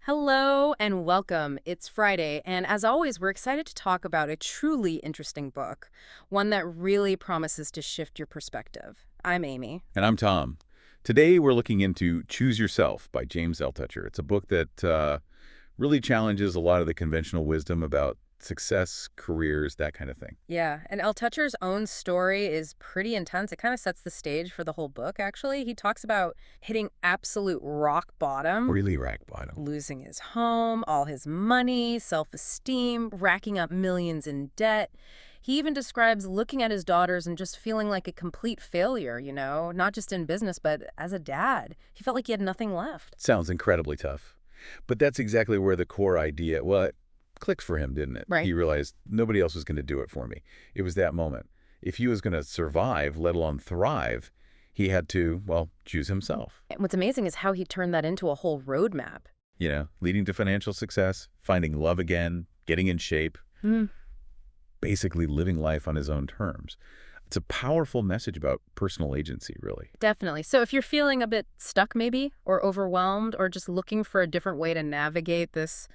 Hello and welcome. It's Friday, and as always, we're excited to talk about a truly interesting book, one that really promises to shift your perspective. I'm Amy. And I'm Tom. Today we're looking into Choose Yourself by James Altucher. It's a book that really challenges a lot of the conventional wisdom about success, careers, that kind of thing. Yeah, and Altucher's own story is pretty intense. It kind of sets the stage for the whole book, actually. He talks about hitting absolute rock bottom, Really rock bottom. losing his home, all his money, self-esteem, racking up millions in debt. He even describes looking at his daughters and just feeling like a complete failure, not just in business, but as a dad. He felt like he had nothing left. Sounds incredibly tough. But that's exactly where the core idea, well, it clicked for him, didn't it? Right. He realized nobody else was going to do it for me. It was that moment. If he was going to survive, let alone thrive, he had to, well, choose himself. And what's amazing is how he turned that into a whole roadmap. Leading to financial success, finding love again, getting in shape, basically living life on his own terms. It's a powerful message about personal agency, really. Definitely. So if you're feeling a bit stuck maybe, or overwhelmed, or just looking for a different way to navigate this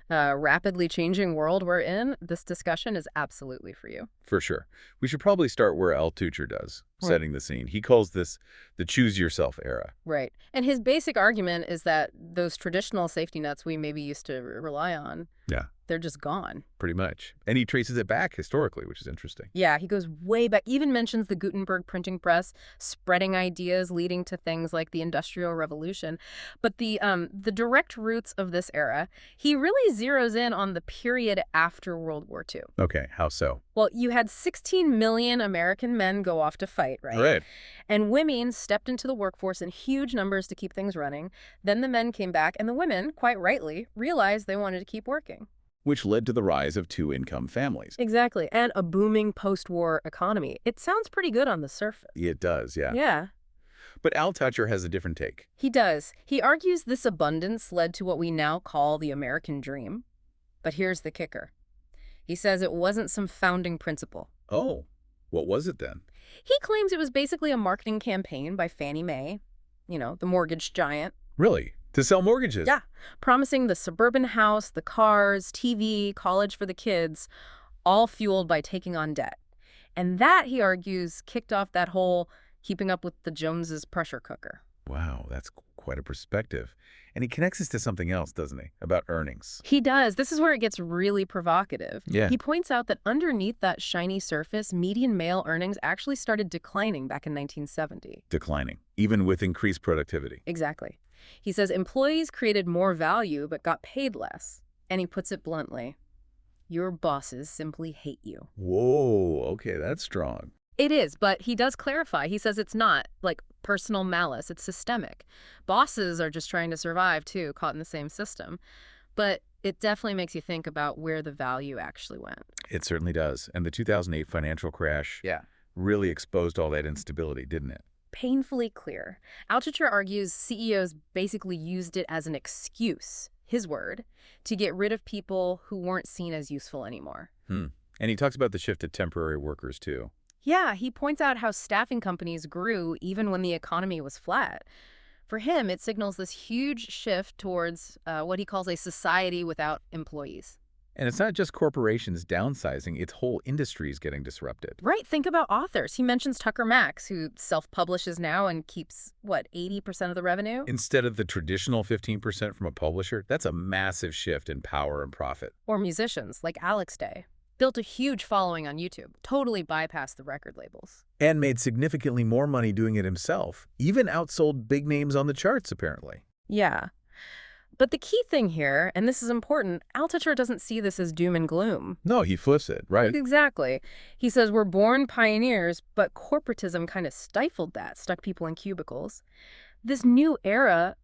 rapidly changing world we're in, this discussion is absolutely for you. For sure. We should probably start where Altucher does, Right. setting the scene. He calls this the choose yourself era. Right. And his basic argument is that those traditional safety nets we maybe used to rely on, Yeah, they're just gone. pretty much. And he traces it back historically, which is interesting. Yeah, he goes way back, even mentions the Gutenberg printing press, spreading ideas leading to things like the Industrial Revolution. But the direct roots of this era, he really zeroes in on the period after World War II. Okay, how so? Well, you had 16 million American men go off to fight, right? Right. And women stepped into the workforce in huge numbers to keep things running. Then the men came back, and the women, quite rightly, realized they wanted to keep working. Which led to the rise of two-income families. Exactly. And a booming post-war economy. It sounds pretty good on the surface. It does, yeah. Yeah, But Altucher has a different take. he does. He argues this abundance led to what we now call the American dream. But here's the kicker. He says it wasn't some founding principle. Oh, what was it then? He claims it was basically a marketing campaign by Fannie Mae, the mortgage giant. Really? To sell mortgages? Yeah, promising the suburban house, the cars, TV, college for the kids, all fueled by taking on debt. And that, he argues, kicked off that whole keeping up with the Joneses pressure cooker. Wow, that's quite a perspective. And he connects this to something else, doesn't he? About earnings. He does. This is where it gets really provocative. Yeah. He points out that underneath that shiny surface, median male earnings actually started declining back in 1970. Declining, even with increased productivity. Exactly. He says employees created more value but got paid less. And he puts it bluntly, your bosses simply hate you. Whoa, okay, that's strong. It is, but he does clarify. He says it's not like personal malice, it's systemic. Bosses are just trying to survive too, caught in the same system. But it definitely makes you think about where the value actually went. It certainly does. And the 2008 financial crash really exposed all that instability, didn't it? Painfully clear. Altucher argues CEOs basically used it as an excuse, his word, to get rid of people who weren't seen as useful anymore. And he talks about the shift to temporary workers, too. Yeah, he points out how staffing companies grew even when the economy was flat. For him, it signals this huge shift towards what he calls a society without employees. And it's not just corporations downsizing, it's whole industries getting disrupted. Right, think about authors. He mentions Tucker Max, who self-publishes now and keeps, 80% of the revenue? Instead of the traditional 15% from a publisher, that's a massive shift in power and profit. Or musicians, like Alex Day. Built a huge following on YouTube, totally bypassed the record labels. And made significantly more money doing it himself, even outsold big names on the charts, apparently. Yeah. But the key thing here, and this is important, Altucher doesn't see this as doom and gloom. No, he flips it, right? Exactly. He says we're born pioneers, but corporatism kind of stifled that, stuck people in cubicles. This new era,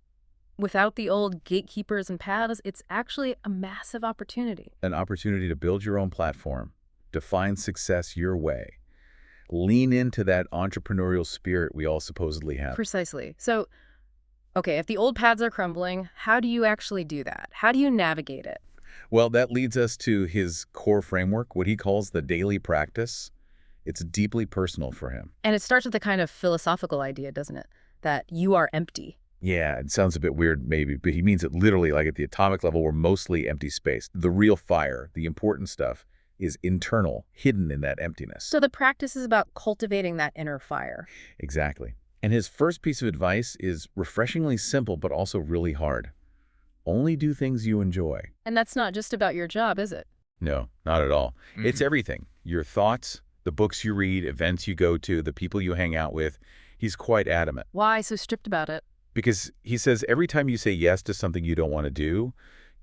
without the old gatekeepers and paths, it's actually a massive opportunity. An opportunity to build your own platform, define success your way, lean into that entrepreneurial spirit we all supposedly have. Precisely. So, okay, if the old paths are crumbling, how do you actually do that? How do you navigate it? Well, that leads us to his core framework, what he calls the daily practice. It's deeply personal for him. And it starts with a kind of philosophical idea, doesn't it? That you are empty. Yeah, it sounds a bit weird maybe, but he means it literally, like at the atomic level, we're mostly empty space. The real fire, the important stuff, is internal, hidden in that emptiness. So the practice is about cultivating that inner fire. Exactly. And his first piece of advice is refreshingly simple, but also really hard. Only do things you enjoy. And that's not just about your job, is it? No, not at all. It's everything. Your thoughts, the books you read, events you go to, the people you hang out with. He's quite adamant. Why so strict about it? Because he says every time you say yes to something you don't want to do,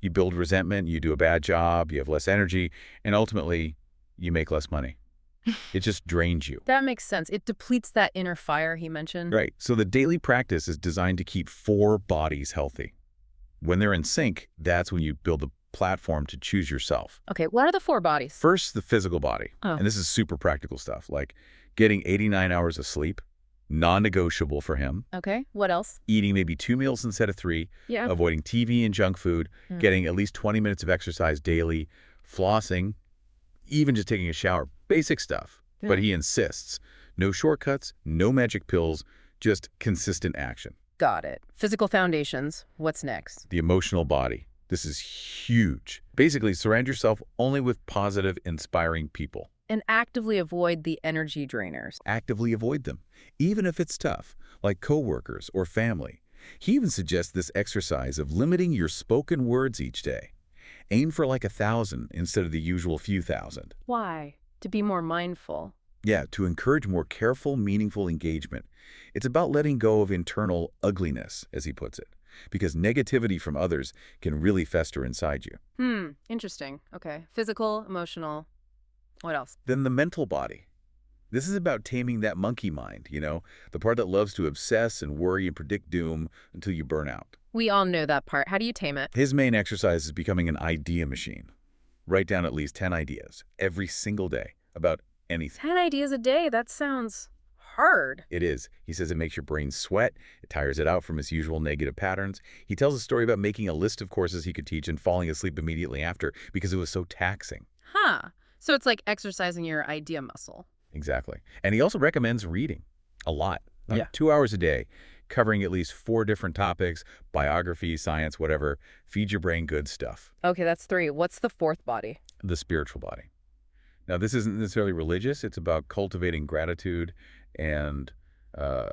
you build resentment, you do a bad job, you have less energy, and ultimately, you make less money. It just drains you. That makes sense. It depletes that inner fire he mentioned. Right. So the daily practice is designed to keep 4 bodies healthy. When they're in sync, that's when you build the platform to choose yourself. Okay, what are the 4 bodies? First, the physical body. Oh. And this is super practical stuff, like getting 89 hours of sleep, non-negotiable for him, Okay, what else? eating maybe 2 meals instead of 3, Yeah. avoiding TV and junk food, getting at least 20 minutes of exercise daily, flossing, even just taking a shower. Basic stuff. But he insists. No shortcuts, no magic pills, just consistent action. Got it. Physical foundations. What's next? The emotional body. This is huge. Basically, surround yourself only with positive, inspiring people. And actively avoid the energy drainers. Actively avoid them, even if it's tough, like coworkers or family. He even suggests this exercise of limiting your spoken words each day. Aim for like 1,000 instead of the usual few thousand. Why? To be more mindful. Yeah, to encourage more careful, meaningful engagement. It's about letting go of internal ugliness, as he puts it, because negativity from others can really fester inside you. Interesting. Okay. Physical, emotional. What else? Then the mental body. This is about taming that monkey mind, the part that loves to obsess and worry and predict doom until you burn out. We all know that part. How do you tame it? His main exercise is becoming an idea machine. Write down at least 10 ideas every single day about anything. 10 ideas a day? That sounds hard. It is. He says it makes your brain sweat. It tires it out from its usual negative patterns. He tells a story about making a list of courses he could teach and falling asleep immediately after because it was so taxing. Huh. So it's like exercising your idea muscle. Exactly. And he also recommends reading a lot. Yeah. 2 hours a day, covering at least 4 different topics, biography, science, whatever. Feed your brain good stuff. Okay, that's 3. What's the 4th body? The spiritual body. Now, this isn't necessarily religious. It's about cultivating gratitude and a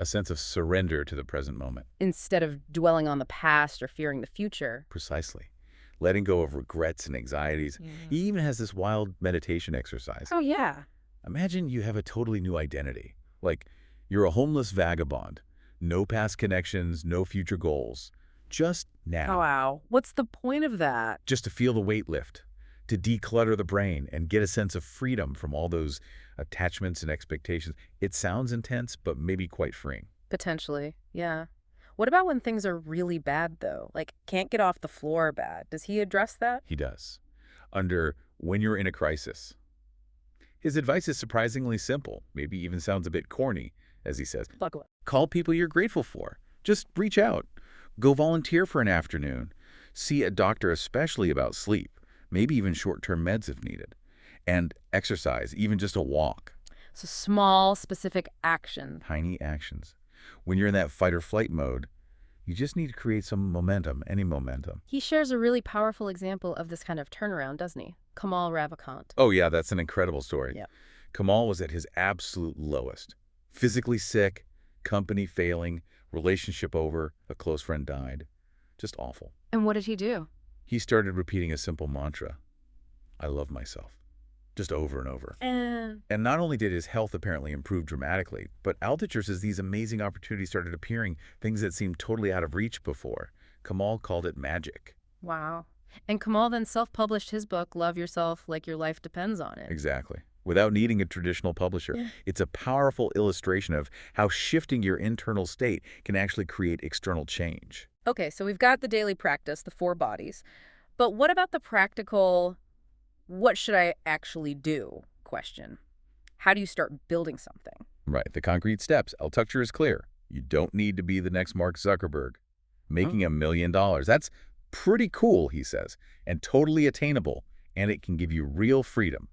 sense of surrender to the present moment. Instead of dwelling on the past or fearing the future. Precisely. Letting go of regrets and anxieties. He even has this wild meditation exercise. Oh, yeah. Imagine you have a totally new identity. Like, you're a homeless vagabond. No past connections, no future goals. Just now. Oh, wow. What's the point of that? Just to feel the weight lift. To declutter the brain and get a sense of freedom from all those attachments and expectations. It sounds intense, but maybe quite freeing. Potentially, yeah. What about when things are really bad, though? Like, can't get off the floor bad. Does he address that? He does. Under when you're in a crisis. His advice is surprisingly simple, maybe even sounds a bit corny, as he says. Buckle up. Call people you're grateful for. Just reach out. Go volunteer for an afternoon. See a doctor especially about sleep, maybe even short-term meds if needed. And exercise, even just a walk. So small, specific action. Tiny actions. When you're in that fight or flight mode, you just need to create some momentum, any momentum. He shares a really powerful example of this kind of turnaround, doesn't he? Kamal Ravikant. Oh yeah, that's an incredible story. Yeah. Kamal was at his absolute lowest. Physically sick, company failing, relationship over, a close friend died. Just awful. And what did he do? He started repeating a simple mantra. I love myself. Just over and over. And not only did his health apparently improve dramatically, but Altucher says these amazing opportunities started appearing, things that seemed totally out of reach before. Kamal called it magic. Wow. And Kamal then self-published his book, Love Yourself Like Your Life Depends on It. Exactly. Without needing a traditional publisher. Yeah. It's a powerful illustration of how shifting your internal state can actually create external change. Okay, so we've got the daily practice, the 4 bodies. But what about the practical, what should I actually do question? How do you start building something? Right. The concrete steps. Altucher is clear. You don't need to be the next Mark Zuckerberg. Making $1 million. That's pretty cool, he says, and totally attainable, and it can give you real freedom.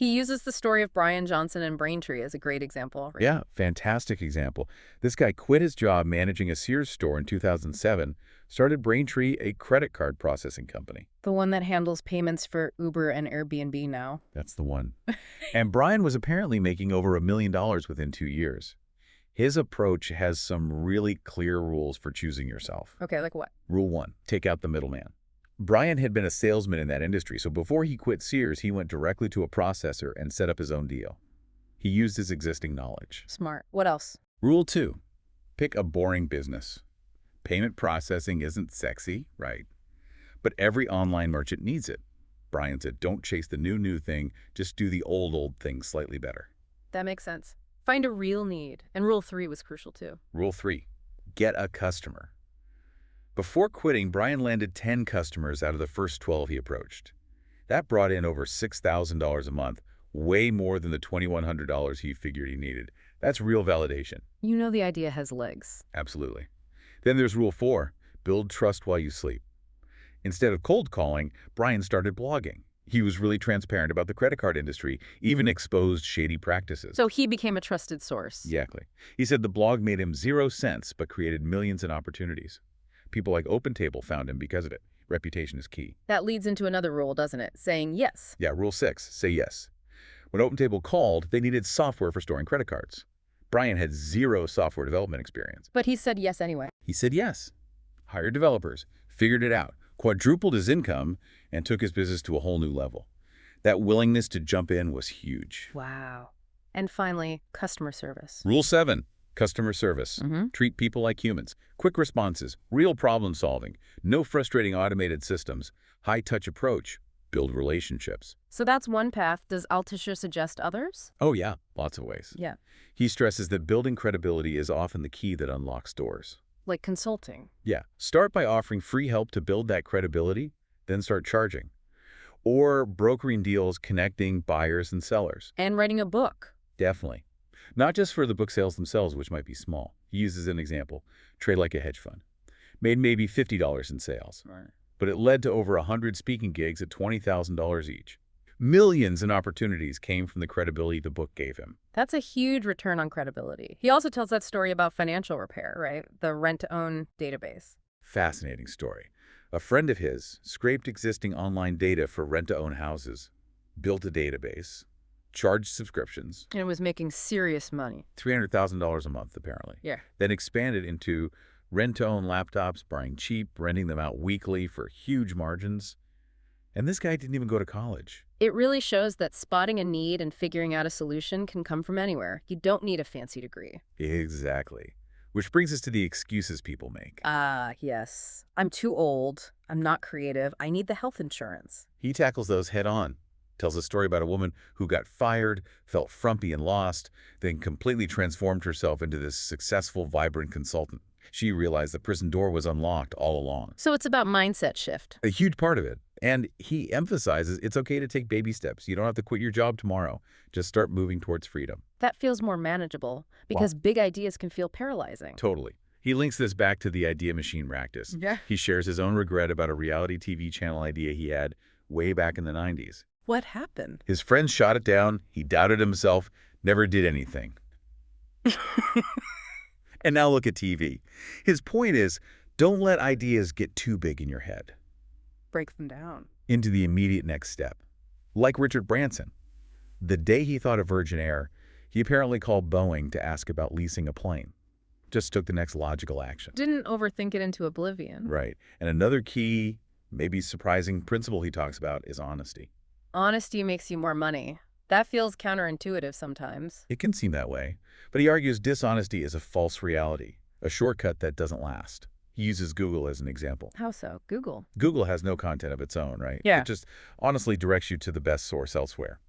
He uses the story of Brian Johnson and Braintree as a great example. Right? Yeah, fantastic example. This guy quit his job managing a Sears store in 2007, started Braintree, a credit card processing company. The one that handles payments for Uber and Airbnb now. That's the one. And Brian was apparently making over $1 million within 2 years. His approach has some really clear rules for choosing yourself. Okay, like what? Rule 1, take out the middleman. Brian had been a salesman in that industry, so before he quit Sears, he went directly to a processor and set up his own deal. He used his existing knowledge. Smart. What else? Rule 2, pick a boring business. Payment processing isn't sexy, right? But every online merchant needs it. Brian said, don't chase the new thing, just do the old thing slightly better. That makes sense. Find a real need. And rule 3 was crucial too. Rule 3, get a customer. Before quitting, Brian landed 10 customers out of the first 12 he approached. That brought in over $6,000 a month, way more than the $2,100 he figured he needed. That's real validation. You know the idea has legs. Absolutely. Then there's rule 4, build trust while you sleep. Instead of cold calling, Brian started blogging. He was really transparent about the credit card industry, even exposed shady practices. So he became a trusted source. Exactly. He said the blog made him 0 cents, but created millions in opportunities. People like OpenTable found him because of it. Reputation is key. That leads into another rule, doesn't it? Saying yes. Yeah, rule 6, say yes. When OpenTable called, they needed software for storing credit cards. Brian had 0 software development experience. But he said yes anyway. He said yes. Hired developers, figured it out, quadrupled his income, and took his business to a whole new level. That willingness to jump in was huge. Wow. And finally, customer service. Rule 7, customer service. Mm-hmm. Treat people like humans. Quick responses, real problem solving, no frustrating automated systems, high-touch approach, build relationships. So that's one path. Does Altucher suggest others? Oh yeah, lots of ways. Yeah. He stresses that building credibility is often the key that unlocks doors. Like consulting. Yeah, start by offering free help to build that credibility, then start charging. Or brokering deals connecting buyers and sellers. And writing a book. Definitely. Not just for the book sales themselves, which might be small. He uses an example, trade like a hedge fund. Made maybe $50 in sales. Right. But it led to over 100 speaking gigs at $20,000 each. Millions in opportunities came from the credibility the book gave him. That's a huge return on credibility. He also tells that story about financial repair, right? The rent-to-own database. Fascinating story. A friend of his scraped existing online data for rent-to-own houses, built a database, charged subscriptions. And it was making serious money. $300,000 a month, apparently. Yeah. Then expanded into rent-to-own laptops, buying cheap, renting them out weekly for huge margins. And this guy didn't even go to college. It really shows that spotting a need and figuring out a solution can come from anywhere. You don't need a fancy degree. Exactly. Which brings us to the excuses people make. Yes. I'm too old. I'm not creative. I need the health insurance. He tackles those head on. Tells a story about a woman who got fired, felt frumpy and lost, then completely transformed herself into this successful, vibrant consultant. She realized the prison door was unlocked all along. So it's about mindset shift. A huge part of it. And he emphasizes it's okay to take baby steps. You don't have to quit your job tomorrow. Just start moving towards freedom. That feels more manageable because big ideas can feel paralyzing. Totally. He links this back to the idea machine practice. Yeah. He shares his own regret about a reality TV channel idea he had way back in the 90s. What happened? His friends shot it down. He doubted himself, never did anything. And now look at TV. His point is, don't let ideas get too big in your head. Break them down. Into the immediate next step. Like Richard Branson. The day he thought of Virgin Air, he apparently called Boeing to ask about leasing a plane. Just took the next logical action. Didn't overthink it into oblivion. Right. And another key, maybe surprising principle he talks about is honesty. Honesty makes you more money. That feels counterintuitive sometimes. It can seem that way. But he argues dishonesty is a false reality, a shortcut that doesn't last. He uses Google as an example. How so? Google. Google has no content of its own, right? Yeah. It just honestly directs you to the best source elsewhere.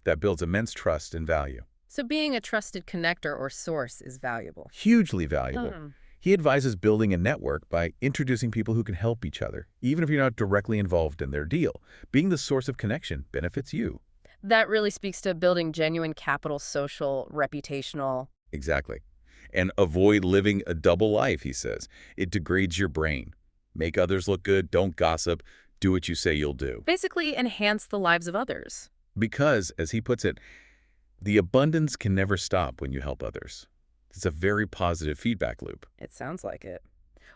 That builds immense trust and value. So being a trusted connector or source is valuable. Hugely valuable. He advises building a network by introducing people who can help each other, even if you're not directly involved in their deal. Being the source of connection benefits you. That really speaks to building genuine capital, social, reputational. Exactly. And avoid living a double life, he says. It degrades your brain. Make others look good, don't gossip, do what you say you'll do. Basically enhance the lives of others. Because, as he puts it, the abundance can never stop when you help others. It's a very positive feedback loop. It sounds like it.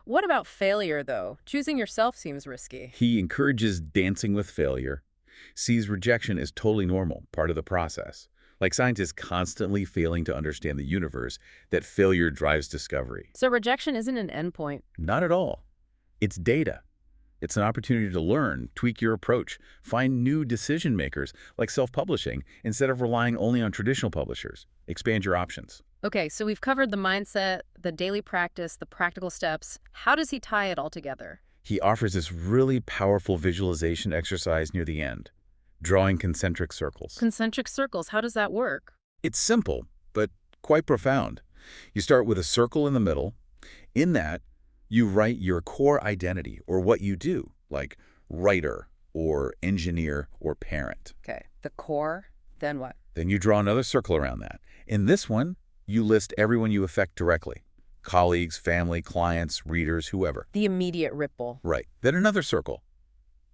What about failure, though? Choosing yourself seems risky. He encourages dancing with failure, sees rejection as totally normal, part of the process. Like scientists constantly failing to understand the universe, that failure drives discovery. So rejection isn't an endpoint. Not at all. It's data. It's an opportunity to learn, tweak your approach, find new decision makers, like self-publishing, instead of relying only on traditional publishers. Expand your options. Okay, so we've covered the mindset, the daily practice, the practical steps. How does he tie it all together? He offers this really powerful visualization exercise near the end, drawing concentric circles. Concentric circles, how does that work? It's simple, but quite profound. You start with a circle in the middle. In that, you write your core identity, or what you do, like writer or engineer or parent. Okay, the core, then what? Then you draw another circle around that. In this one, you list everyone you affect directly. Colleagues, family, clients, readers, whoever. The immediate ripple. Right. Then another circle.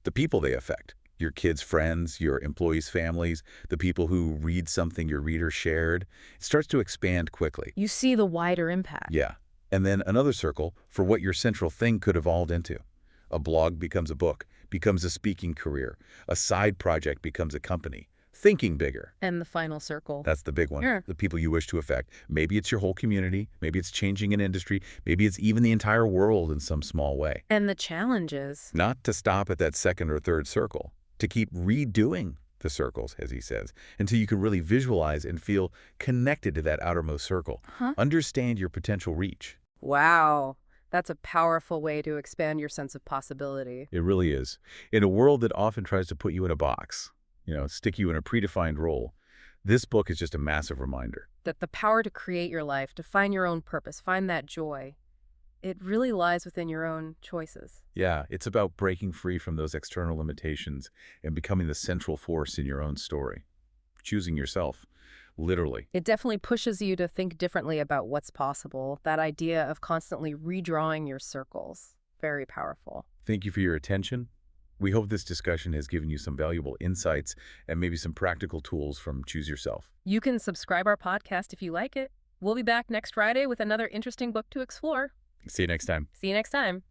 The people they affect. Your kids' friends, your employees' families, the people who read something your reader shared. It starts to expand quickly. You see the wider impact. Yeah. And then another circle for what your central thing could evolve into. A blog becomes a book, becomes a speaking career. A side project becomes a company. Thinking bigger. And the final circle. That's the big one. Sure. The people you wish to affect. Maybe it's your whole community. Maybe it's changing an industry. Maybe it's even the entire world in some small way. And the challenges. Not to stop at that second or third circle. To keep redoing the circles, as he says, until you can really visualize and feel connected to that outermost circle. Understand your potential reach. Wow. That's a powerful way to expand your sense of possibility. It really is. In a world that often tries to put you in a box, stick you in a predefined role, this book is just a massive reminder. That the power to create your life, to find your own purpose, find that joy, it really lies within your own choices. Yeah, it's about breaking free from those external limitations and becoming the central force in your own story. Choosing yourself, literally. It definitely pushes you to think differently about what's possible. That idea of constantly redrawing your circles. Very powerful. Thank you for your attention. We hope this discussion has given you some valuable insights and maybe some practical tools from Choose Yourself. You can subscribe our podcast if you like it. We'll be back next Friday with another interesting book to explore. See you next time. See you next time.